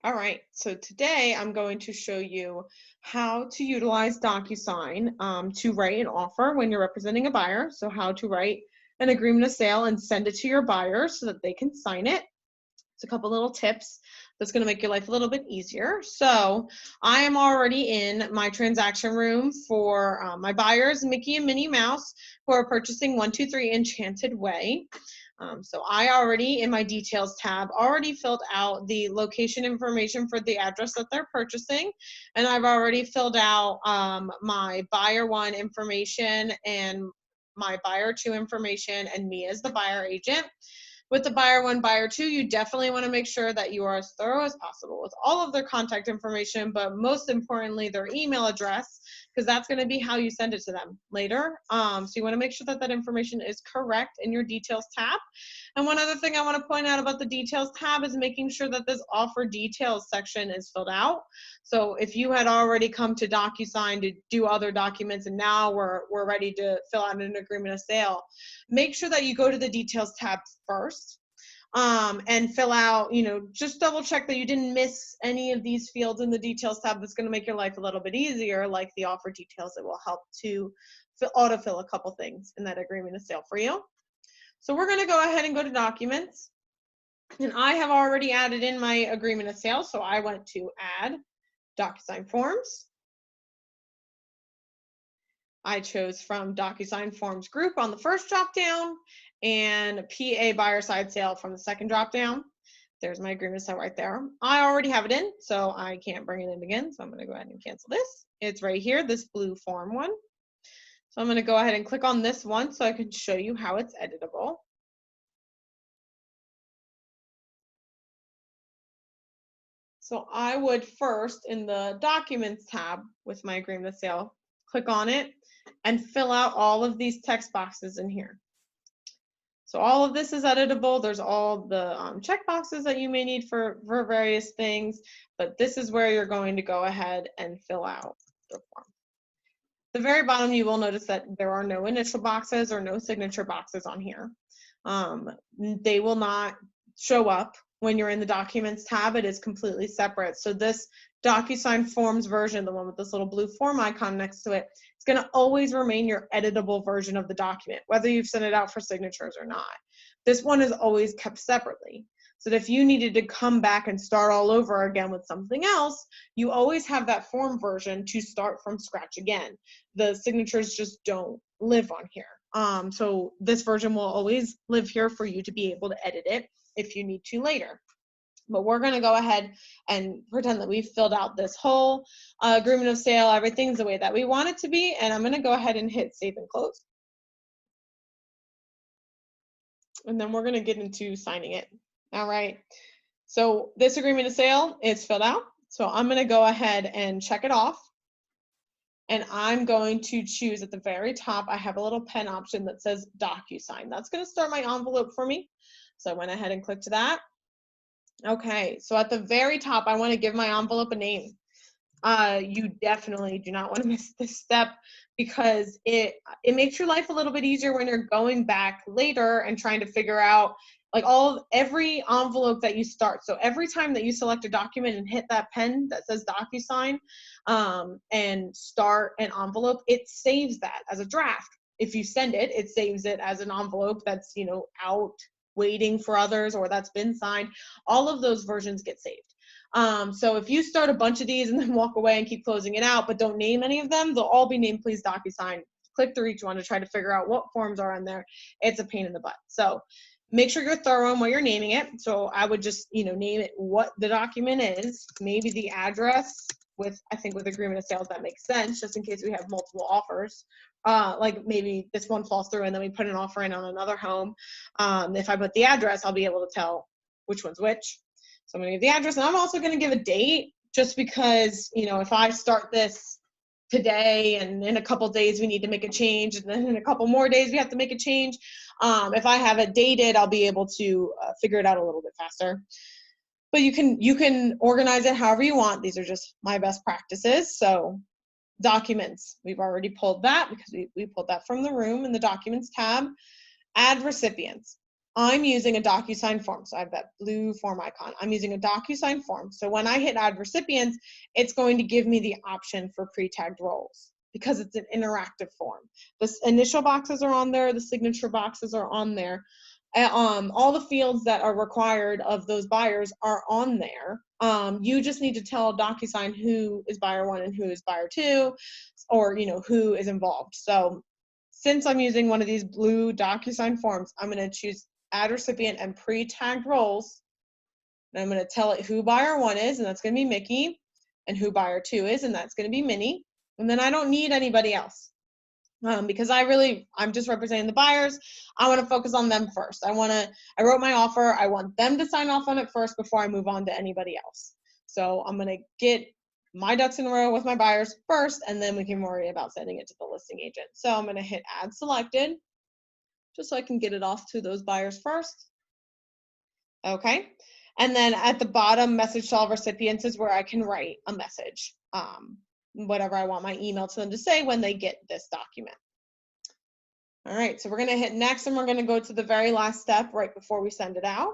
All right, so today I'm going to show you how to utilize DocuSign to write an offer when you're representing a buyer. So how to write an agreement of sale and send it to your buyer so that they can sign it. It's a couple little tips that's going to make your life a little bit easier. So I am already in my transaction room for my buyers, Mickey and Minnie Mouse, who are purchasing 123 Enchanted Way. So I already, in my details tab, already filled out the location information for the address that they're purchasing. And I've already filled out my buyer one information and my buyer two information and me as the buyer agent. With the buyer one, buyer two, you definitely want to make sure that you are as thorough as possible with all of their contact information, but most importantly, their email address, because that's going to be how you send it to them later. So you want to make sure that that information is correct in your details tab. And one other thing I want to point out about the details tab is making sure that this offer details section is filled out. So if you had already come to DocuSign to do other documents and now we're ready to fill out an agreement of sale, make sure that you go to the details tab first and fill out, just double check that you didn't miss any of these fields in the details tab. That's going to make your life a little bit easier, like the offer details. It will help to autofill a couple things in that agreement of sale for you. So we're going to go ahead and go to documents. And I have already added in my agreement of sale. So I went to add DocuSign forms. I chose from DocuSign Forms Group on the first drop down and PA Buyer Side Sale from the second drop down. There's my agreement sale right there. I already have it in, so I can't bring it in again. So I'm going to go ahead and cancel this. It's right here, this blue form one. So I'm going to go ahead and click on this one so I can show you how it's editable. So I would first, in the Documents tab with my agreement of sale, click on it and fill out all of these text boxes in here. So all of this is editable. There's all the check boxes that you may need for various things, but this is where you're going to go ahead and fill out the form. At the very bottom, you will notice that there are no initial boxes or no signature boxes on here. They will not show up when you're in the Documents tab. It is completely separate. So this DocuSign Forms version, the one with this little blue form icon next to it, it's going to always remain your editable version of the document, whether you've sent it out for signatures or not. This one is always kept separately. So that if you needed to come back and start all over again with something else, you always have that form version to start from scratch again. The signatures just don't live on here. So this version will always live here for you to be able to edit it if you need to later. But we're going to go ahead and pretend that we've filled out this whole agreement of sale. Everything's the way that we want it to be. And I'm going to go ahead and hit save and close. And then we're going to get into signing it. All right. So this agreement of sale is filled out. So I'm going to go ahead and check it off. And I'm going to choose at the very top, I have a little pen option that says DocuSign. That's going to start my envelope for me. So I went ahead and clicked that. Okay, so at the very top, I want to give my envelope a name. You definitely do not want to miss this step because it makes your life a little bit easier when you're going back later and trying to figure out like every envelope that you start. So every time that you select a document and hit that pen that says DocuSign and start an envelope, it saves that as a draft. If you send it, it saves it as an envelope that's, out waiting for others or that's been signed. All of those versions get saved. So if you start a bunch of these and then walk away and keep closing it out, but don't name any of them, they'll all be named Please DocuSign. Click through each one to try to figure out what forms are on there. It's a pain in the butt. So make sure you're thorough in what you're naming it. So I would just, name it what the document is, maybe the address I think with agreement of sales, that makes sense just in case we have multiple offers. Like maybe this one falls through and then we put an offer in on another home. If I put the address, I'll be able to tell which one's which. So I'm going to give the address, and I'm also going to give a date just because, if I start this today and in a couple days we need to make a change and then in a couple more days we have to make a change. If I have it dated, I'll be able to figure it out a little bit faster. But you can organize it however you want. These are just my best practices. So documents, we've already pulled that because we pulled that from the room in the Documents tab. Add recipients. I'm using a DocuSign form. So I have that blue form icon. I'm using a DocuSign form. So when I hit add recipients, it's going to give me the option for pre-tagged roles because it's an interactive form. The initial boxes are on there. The signature boxes are on there. All the fields that are required of those buyers are on there. You just need to tell DocuSign who is buyer 1 and who is buyer 2, or who is involved. So since I'm using one of these blue DocuSign forms, I'm going to choose add recipient and pre-tagged roles. And I'm going to tell it who buyer 1 is, and that's going to be Mickey, and who buyer 2 is, and that's going to be Minnie. And then I don't need anybody else. Because I'm just representing the buyers. I want to focus on them first. I wrote my offer. I want them to sign off on it first before I move on to anybody else. So I'm going to get my ducks in a row with my buyers first, and then we can worry about sending it to the listing agent. So I'm going to hit add selected, just so I can get it off to those buyers first. Okay. And then at the bottom, message to all recipients is where I can write a message. Whatever I want my email to them to say when they get this document. All right, so we're going to hit next, and we're going to go to the very last step right before we send it out.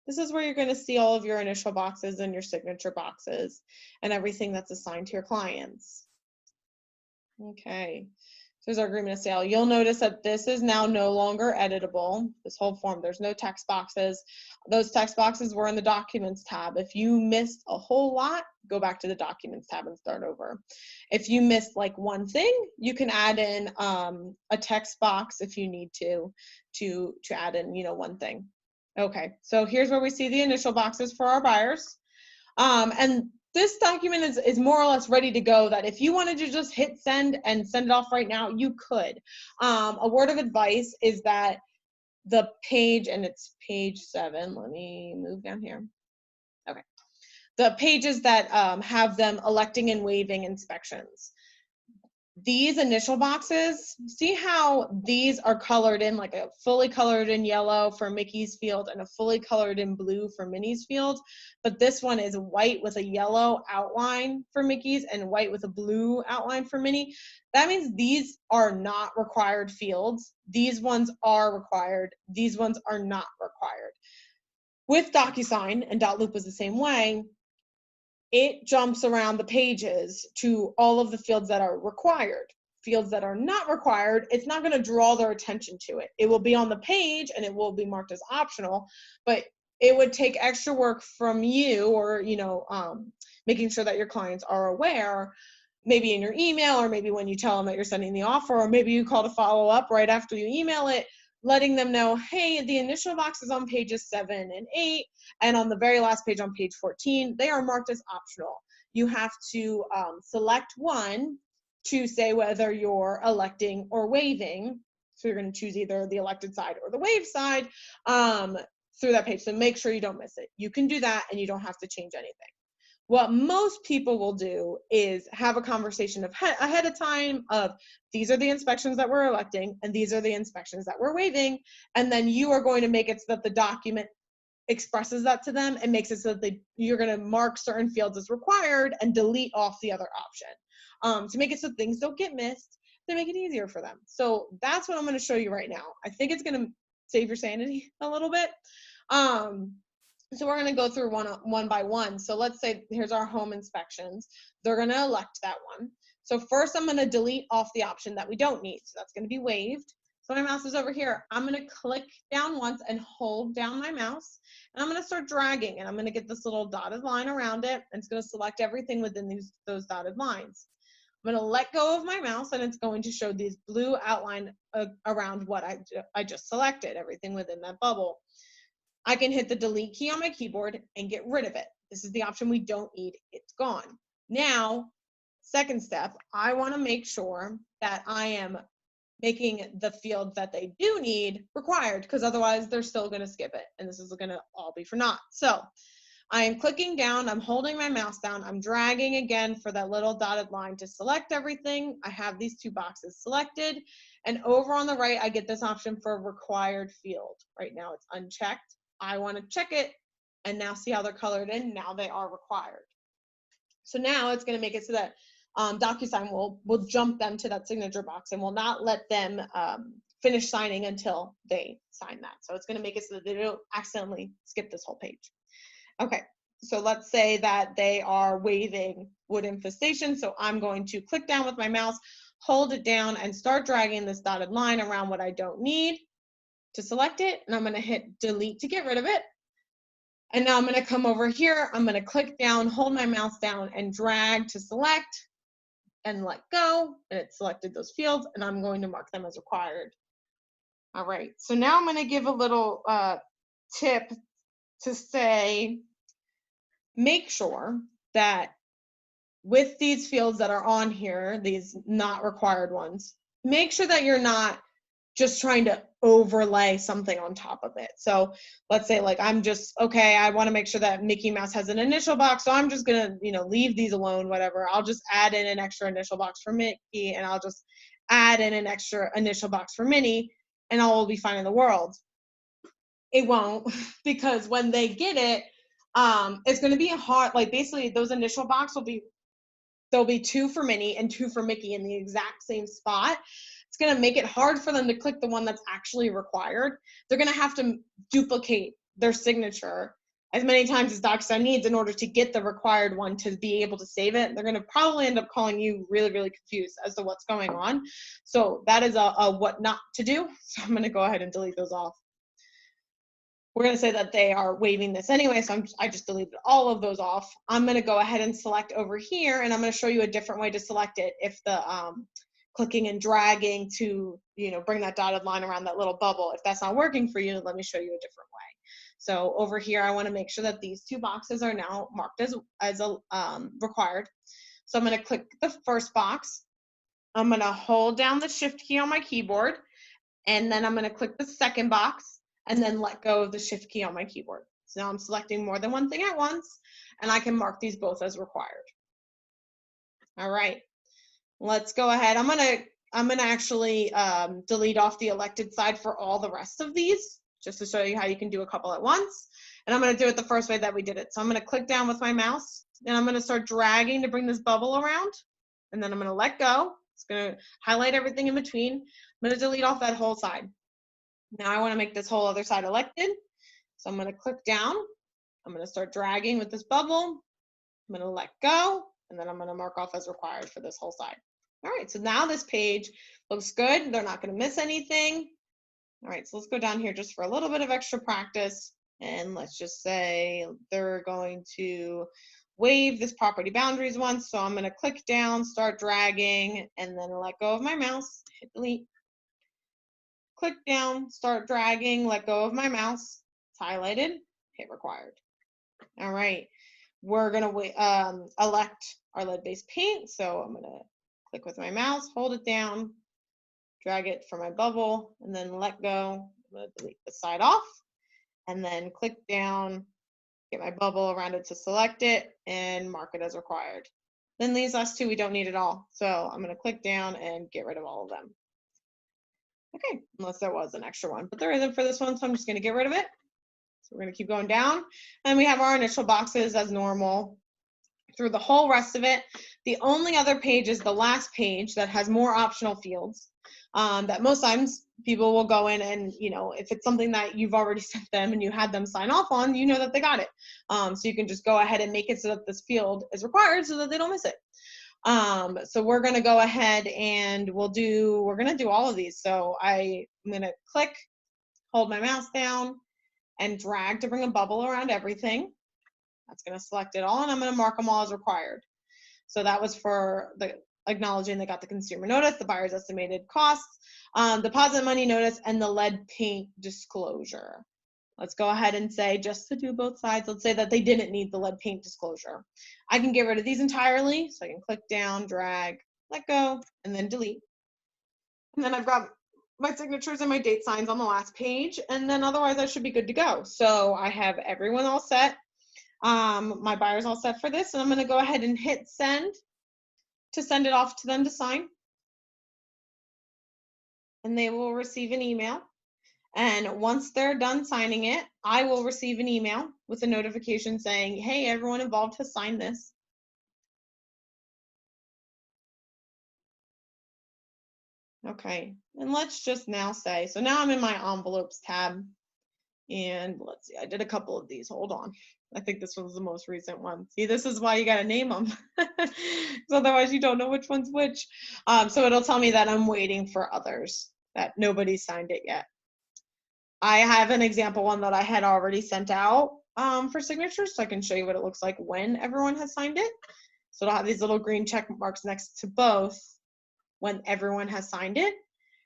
This is where you're going to see all of your initial boxes and your signature boxes and everything that's assigned to your clients. Okay. Here's our agreement of sale. You'll notice that this is now no longer editable, this whole form. There's no text boxes. Those text boxes were in the Documents tab. If you missed a whole lot, go back to the Documents tab and start over. If you missed like one thing, you can add in a text box if you need to add in, one thing. Okay, so here's where we see the initial boxes for our buyers. And this document is more or less ready to go, that if you wanted to just hit send and send it off right now, you could. A word of advice is that the page, and it's page 7, let me move down here. Okay. The pages that have them electing and waiving inspections. These initial boxes, see how these are colored in, like a fully colored in yellow for Mickey's field and a fully colored in blue for Minnie's field, but this one is white with a yellow outline for Mickey's and white with a blue outline for Minnie. That means these are not required fields. These ones are required. These ones are not required. With DocuSign, and .loop was the same way, it jumps around the pages to all of the fields that are required. Fields that are not required, it's not going to draw their attention to it. It will be on the page and it will be marked as optional, but it would take extra work from you, or making sure that your clients are aware, maybe in your email, or maybe when you tell them that you're sending the offer, or maybe you call to follow up right after you email it, letting them know, hey, the initial box is on pages 7 and 8, and on the very last page on page 14, they are marked as optional. You have to select one to say whether you're electing or waiving. So you're going to choose either the elected side or the waived side through that page. So make sure you don't miss it. You can do that and you don't have to change anything. What most people will do is have a conversation ahead of time of, these are the inspections that we're electing and these are the inspections that we're waiving, and then you are going to make it so that the document expresses that to them and makes it so that you're going to mark certain fields as required and delete off the other option to make it so things don't get missed, to make it easier for them. So that's what I'm going to show you right now. I think it's going to save your sanity a little bit. So we're going to go through one by one. So let's say here's our home inspections. They're going to elect that one. So first I'm going to delete off the option that we don't need. So that's going to be waived. So my mouse is over here. I'm going to click down once and hold down my mouse. And I'm going to start dragging. And I'm going to get this little dotted line around it. And it's going to select everything within those dotted lines. I'm going to let go of my mouse, and it's going to show these blue outline around what I just selected, everything within that bubble. I can hit the delete key on my keyboard and get rid of it. This is the option we don't need. It's gone. Now, second step, I want to make sure that I am making the fields that they do need required, because otherwise they're still going to skip it, and this is going to all be for naught. So I am clicking down, I'm holding my mouse down, I'm dragging again for that little dotted line to select everything. I have these two boxes selected, and over on the right I get this option for required field. Right now it's unchecked. I want to check it, and now see how they're colored in. Now they are required. So now it's going to make it so that DocuSign will jump them to that signature box and will not let them finish signing until they sign that. So it's going to make it so that they don't accidentally skip this whole page. Okay, so let's say that they are waiving wood infestation. So I'm going to click down with my mouse, hold it down, and start dragging this dotted line around what I don't need to select it. And I'm going to hit delete to get rid of it. And now I'm going to come over here. I'm going to click down, hold my mouse down, and drag to select and let go. And it selected those fields, and I'm going to mark them as required. All right, so now I'm going to give a little tip to say, make sure that with these fields that are on here, these not required ones, make sure that you're not just trying to overlay something on top of it. So let's say like I'm just, okay, I want to make sure that Mickey Mouse has an initial box, so I'm just gonna, leave these alone, whatever. I'll just add in an extra initial box for Mickey, and I'll just add in an extra initial box for Minnie, and all will be fine in the world. It won't, because when they get it, it's going to be hard. Like basically those initial box there'll be 2 for Minnie and 2 for Mickey in the exact same spot. It's going to make it hard for them to click the one that's actually required. They're going to have to duplicate their signature as many times as DocuSign needs in order to get the required one to be able to save it. They're going to probably end up calling you really, really confused as to what's going on. So that is a what not to do. So I'm going to go ahead and delete those off. We're going to say that they are waiving this anyway, so I just deleted all of those off. I'm going to go ahead and select over here, and I'm going to show you a different way to select it. If the clicking and dragging to bring that dotted line around that little bubble, if that's not working for you, let me show you a different way. So over here, I want to make sure that these 2 boxes are now marked as required. So I'm going to click the first box. I'm going to hold down the shift key on my keyboard, and then I'm going to click the second box and then let go of the shift key on my keyboard. So now I'm selecting more than one thing at once, and I can mark these both as required. All right, let's go ahead. I'm gonna actually delete off the elected side for all the rest of these, just to show you how you can do a couple at once. And I'm gonna do it the first way that we did it. So I'm gonna click down with my mouse, and I'm gonna start dragging to bring this bubble around, and then I'm gonna let go. It's gonna highlight everything in between. I'm gonna delete off that whole side. Now I want to make this whole other side elected. So I'm going to click down. I'm going to start dragging with this bubble. I'm going to let go, and then I'm going to mark off as required for this whole side. All right, so now this page looks good. They're not going to miss anything. All right, so let's go down here just for a little bit of extra practice. And let's just say they're going to waive this property boundaries once. So I'm going to click down, start dragging, and then let go of my mouse, hit delete. Click down, start dragging, let go of my mouse, it's highlighted, hit required. All right, we're gonna elect our lead-based paint. So I'm gonna click with my mouse, hold it down, drag it for my bubble, and then let go. I'm gonna delete the side off, and then click down, get my bubble around it to select it, and mark it as required. Then these last 2, we don't need at all. So I'm gonna click down and get rid of all of them. Okay, unless there was an extra one, but there isn't for this one, so I'm just going to get rid of it. So we're going to keep going down, and we have our initial boxes as normal through the whole rest of it. The only other page is the last page that has more optional fields that most times people will go in and, if it's something that you've already sent them and you had them sign off on, that they got it. So you can just go ahead and make it so that this field is required so that they don't miss it. So we're going to go ahead and we're going to do all of these. So I'm going to click, hold my mouse down, and drag to bring a bubble around everything. That's going to select it all, and I'm going to mark them all as required. So that was for the acknowledging they got the consumer notice, the buyer's estimated costs, deposit money notice, and the lead paint disclosure. Let's go ahead and say, just to do both sides, let's say that they didn't need the lead paint disclosure. I can get rid of these entirely, so I can click down, drag, let go, and then delete. And then I've got my signatures and my date signs on the last page, and then otherwise I should be good to go. So I have everyone all set. My buyer's all set for this, and I'm gonna go ahead and hit send to send it off to them to sign. And they will receive an email. And once they're done signing it, I will receive an email with a notification saying, hey, everyone involved has signed this. Okay, and let's just now say, so now I'm in my envelopes tab, and let's see, I did a couple of these. Hold on. I think this was the most recent one. See, this is why you got to name them. Because otherwise you don't know which one's which. So it'll tell me that I'm waiting for others, that nobody signed it yet. I have an example one that I had already sent out for signatures, so I can show you what it looks like when everyone has signed it. So it'll have these little green check marks next to both when everyone has signed it.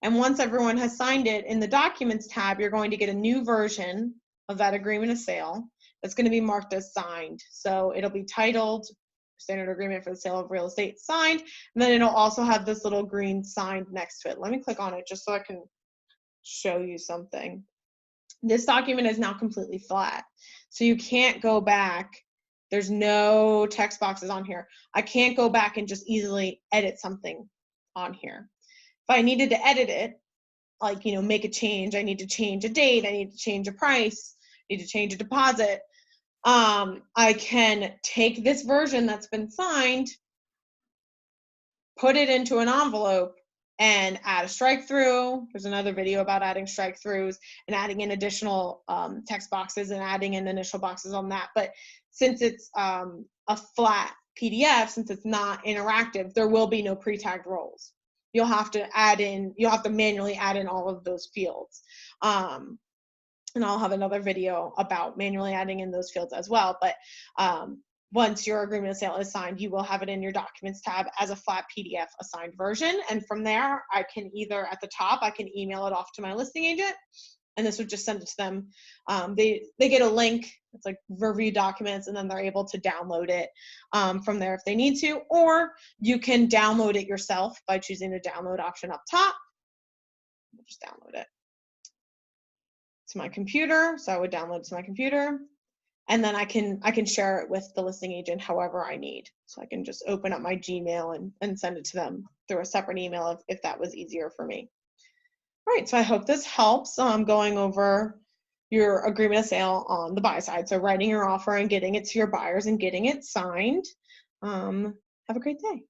And once everyone has signed it, in the Documents tab, you're going to get a new version of that agreement of sale that's going to be marked as signed. So it'll be titled Standard Agreement for the Sale of Real Estate Signed, and then it'll also have this little green signed next to it. Let me click on it just so I can show you something. This document is now completely flat, so you can't go back. There's no text boxes on here. I can't go back and just easily edit something on here. If I needed to edit it, like, make a change, I need to change a date, I need to change a price, I need to change a deposit, I can take this version that's been signed, put it into an envelope, and add a strike through. There's another video about adding strike throughs and adding in additional text boxes and adding in initial boxes on that. But since it's a flat PDF, since it's not interactive, there will be no pre-tagged roles. You'll have to manually add in all of those fields. And I'll have another video about manually adding in those fields as well. But once your agreement of sale is signed, you will have it in your Documents tab as a flat PDF assigned version. And from there, I can either at the top, I can email it off to my listing agent, and this would just send it to them. They get a link. It's like review documents, and then they're able to download it from there if they need to, or you can download it yourself by choosing the download option up top. I'll just download it to my computer. So I would download it to my computer, and then I can share it with the listing agent however I need. So I can just open up my Gmail and send it to them through a separate email if that was easier for me. All right, so I hope this helps going over your agreement of sale on the buy side. So writing your offer and getting it to your buyers and getting it signed. Have a great day.